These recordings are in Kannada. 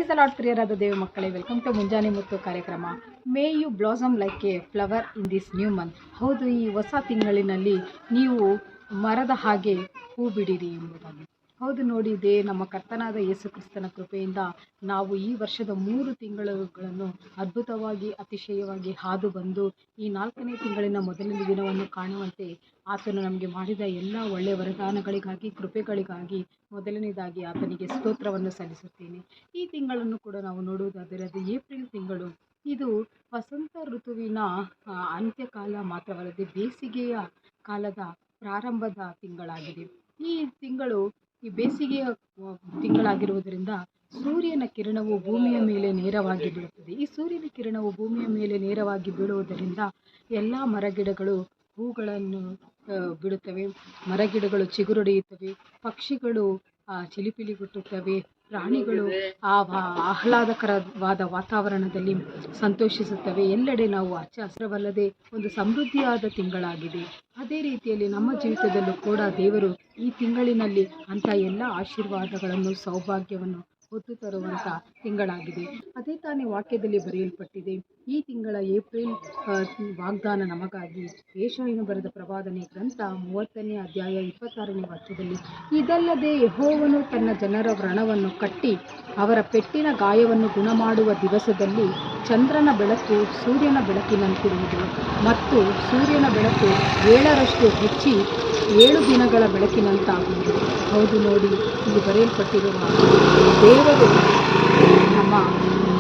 ಪ್ರೈಸ್ ಲಾರ್ಡ್ ಪ್ರಿಯರಾದ ದೇವ ಮಕ್ಕಳೇ, ವೆಲ್ಕಮ್ ಟು ಮುಂಜಾನೆ ಮುತ್ತು ಕಾರ್ಯಕ್ರಮ. May you blossom like a flower in this new month. ಹೌದು, ಈ ಹೊಸ ತಿಂಗಳಿನಲ್ಲಿ ನೀವು ಮರದ ಹಾಗೆ ಹೂ ಬಿಡಿರಿ ಎಂಬುದಾಗಿ. ಹೌದು ನೋಡಿ, ಇದೇ ನಮ್ಮ ಕರ್ತನಾದ ಯೇಸು ಕ್ರಿಸ್ತನ ಕೃಪೆಯಿಂದ ನಾವು ಈ ವರ್ಷದ 3 ತಿಂಗಳುಗಳನ್ನು ಅದ್ಭುತವಾಗಿ ಅತಿಶಯವಾಗಿ ಹಾದು ಬಂದು ಈ 4ನೇ ತಿಂಗಳಿನ ಮೊದಲನೇ ದಿನವನ್ನು ಕಾಣುವಂತೆ ಆತನು ನಮಗೆ ಮಾಡಿದ ಎಲ್ಲ ಒಳ್ಳೆಯ ವರದಾನಗಳಿಗಾಗಿ, ಕೃಪೆಗಳಿಗಾಗಿ ಮೊದಲನೇದಾಗಿ ಆತನಿಗೆ ಸ್ತೋತ್ರವನ್ನು ಸಲ್ಲಿಸುತ್ತೇನೆ. ಈ ತಿಂಗಳನ್ನು ಕೂಡ ನಾವು ನೋಡುವುದಾದರೆ ಅದು ಏಪ್ರಿಲ್ ತಿಂಗಳು. ಇದು ವಸಂತ ಋತುವಿನ ಅಂತ್ಯಕಾಲ ಮಾತ್ರವಲ್ಲದೆ ಬೇಸಿಗೆಯ ಕಾಲದ ಪ್ರಾರಂಭದ ತಿಂಗಳಾಗಿದೆ. ಈ ತಿಂಗಳು ಈ ಬೇಸಿಗೆಯ ತಿಂಗಳಾಗಿರುವುದರಿಂದ ಸೂರ್ಯನ ಕಿರಣವು ಭೂಮಿಯ ಮೇಲೆ ನೇರವಾಗಿ ಬೀಳುತ್ತದೆ. ಈ ಸೂರ್ಯನ ಕಿರಣವು ಭೂಮಿಯ ಮೇಲೆ ನೇರವಾಗಿ ಬೀಳುವುದರಿಂದ ಎಲ್ಲ ಮರಗಿಡಗಳು ಹೂಗಳನ್ನು ಬಿಡುತ್ತವೆ, ಮರಗಿಡಗಳು ಚಿಗುರೊಡೆಯುತ್ತವೆ, ಪಕ್ಷಿಗಳು ಚಿಲಿಪಿಲಿಗುಟ್ಟುತ್ತವೆ, ಪ್ರಾಣಿಗಳು ಆಹ್ಲಾದಕರವಾದ ವಾತಾವರಣದಲ್ಲಿ ಸಂತೋಷಿಸುತ್ತವೆ. ಎಲ್ಲೆಡೆ ನಾವು ಹಚ್ಚ ಹಸಿರವಲ್ಲದೆ ಒಂದು ಸಮೃದ್ಧಿಯಾದ ತಿಂಗಳಾಗಿದೆ. ಅದೇ ರೀತಿಯಲ್ಲಿ ನಮ್ಮ ಜೀವಿತದಲ್ಲೂ ಕೂಡ ದೇವರು ಈ ತಿಂಗಳಿನಲ್ಲಿ ಅಂಥ ಎಲ್ಲ ಆಶೀರ್ವಾದಗಳನ್ನು, ಸೌಭಾಗ್ಯವನ್ನು ಹೊತ್ತು ತರುವಂಥ ತಿಂಗಳಾಗಿದೆ. ಅದೇ ತಾನೇ ವಾಕ್ಯದಲ್ಲಿ ಬರೆಯಲ್ಪಟ್ಟಿದೆ. ಈ ತಿಂಗಳ ಏಪ್ರಿಲ್ ವಾಗ್ದಾನ ನಮಗಾಗಿ ಯೆಶಾಯನು ಬರೆದ ಪ್ರವಾದನೆ ಗ್ರಂಥ 30ನೇ ಅಧ್ಯಾಯ 26ನೇ ವಾಕ್ಯದಲ್ಲಿ, ಇದಲ್ಲದೆ ಯೆಹೋವನು ತನ್ನ ಜನರ ವ್ರಣವನ್ನು ಕಟ್ಟಿ ಅವರ ಪೆಟ್ಟಿನ ಗಾಯವನ್ನು ಗುಣಮಾಡುವ ದಿವಸದಲ್ಲಿ ಚಂದ್ರನ ಬೆಳಕು ಸೂರ್ಯನ ಬೆಳಕಿನಂತಿರುವುದು ಮತ್ತು ಸೂರ್ಯನ ಬೆಳಕು 7ರಷ್ಟು ಹೆಚ್ಚಿ 7 ದಿನಗಳ ಬೆಳಕಿನಂತಾಗುವುದು. ಹೌದು ನೋಡಿ, ಇಲ್ಲಿ ಬರೆಯಲ್ಪಟ್ಟಿರುವ ದೇವರು ನಮ್ಮ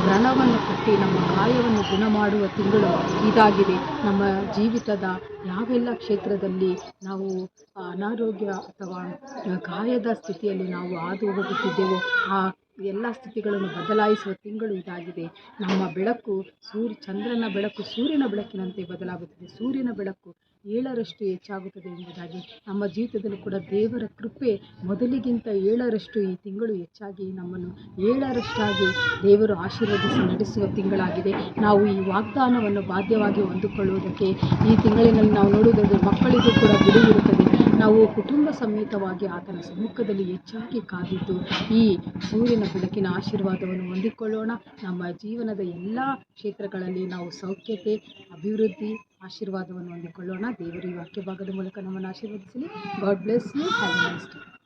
ವ್ರಣವನ್ನು ಕಟ್ಟಿ ನಮ್ಮ ಗಾಯವನ್ನು ಗುಣಮಾಡುವ ತಿಂಗಳು ಇದಾಗಿದೆ. ನಮ್ಮ ಜೀವಿತದ ಯಾವೆಲ್ಲ ಕ್ಷೇತ್ರದಲ್ಲಿ ನಾವು ಅನಾರೋಗ್ಯ ಅಥವಾ ಗಾಯದ ಸ್ಥಿತಿಯಲ್ಲಿ ನಾವು ಹಾದು ಹೋಗುತ್ತಿದ್ದೆವೋ ಆ ಎಲ್ಲ ಸ್ಥಿತಿಗಳನ್ನು ಬದಲಾಯಿಸುವ ತಿಂಗಳು ಇದಾಗಿದೆ. ನಮ್ಮ ಬೆಳಕು ಚಂದ್ರನ ಬೆಳಕು ಸೂರ್ಯನ ಬೆಳಕಿನಂತೆ ಬದಲಾಗುತ್ತದೆ. ಸೂರ್ಯನ ಬೆಳಕು 7ರಷ್ಟು ಹೆಚ್ಚಾಗುತ್ತದೆ ಎಂಬುದಾಗಿ ನಮ್ಮ ಜೀವಿತದಲ್ಲೂ ಕೂಡ ದೇವರ ಕೃಪೆ ಮೊದಲಿಗಿಂತ 7ರಷ್ಟು ಈ ತಿಂಗಳು ಹೆಚ್ಚಾಗಿ ನಮ್ಮನ್ನು 7ರಷ್ಟಾಗಿ ದೇವರು ಆಶೀರ್ವದಿಸಿ ನಡೆಸುವ ತಿಂಗಳಾಗಿದೆ. ನಾವು ಈ ವಾಗ್ದಾನವನ್ನು ಬಾಧ್ಯವಾಗಿ ಹೊಂದಿಕೊಳ್ಳುವುದಕ್ಕೆ ಈ ತಿಂಗಳಿನಲ್ಲಿ ನಾವು ನೋಡುವುದಾದರೆ ಮಕ್ಕಳಿಗೂ ಕೂಡ ಬಿಡುವಿರುತ್ತದೆ. ನಾವು ಕುಟುಂಬ ಸಮೇತವಾಗಿ ಆತನ ಸಮ್ಮುಖದಲ್ಲಿ ಹೆಚ್ಚಾಗಿ ಕಾದಿದ್ದು ಈ ಸೂರ್ಯನ ಬೆಳಕಿನ ಆಶೀರ್ವಾದವನ್ನು ಹೊಂದಿಕೊಳ್ಳೋಣ. ನಮ್ಮ ಜೀವನದ ಎಲ್ಲ ಕ್ಷೇತ್ರಗಳಲ್ಲಿ ನಾವು ಸೌಖ್ಯತೆ, ಅಭಿವೃದ್ಧಿ, ಆಶೀರ್ವಾದವನ್ನು ಹೊಂದಿಕೊಳ್ಳೋಣ. ದೇವರು ಈ ವಾಕ್ಯ ಭಾಗದ ಮೂಲಕ ನಮ್ಮನ್ನು ಆಶೀರ್ವದಿಸಲಿ. God bless you. Have a nice day.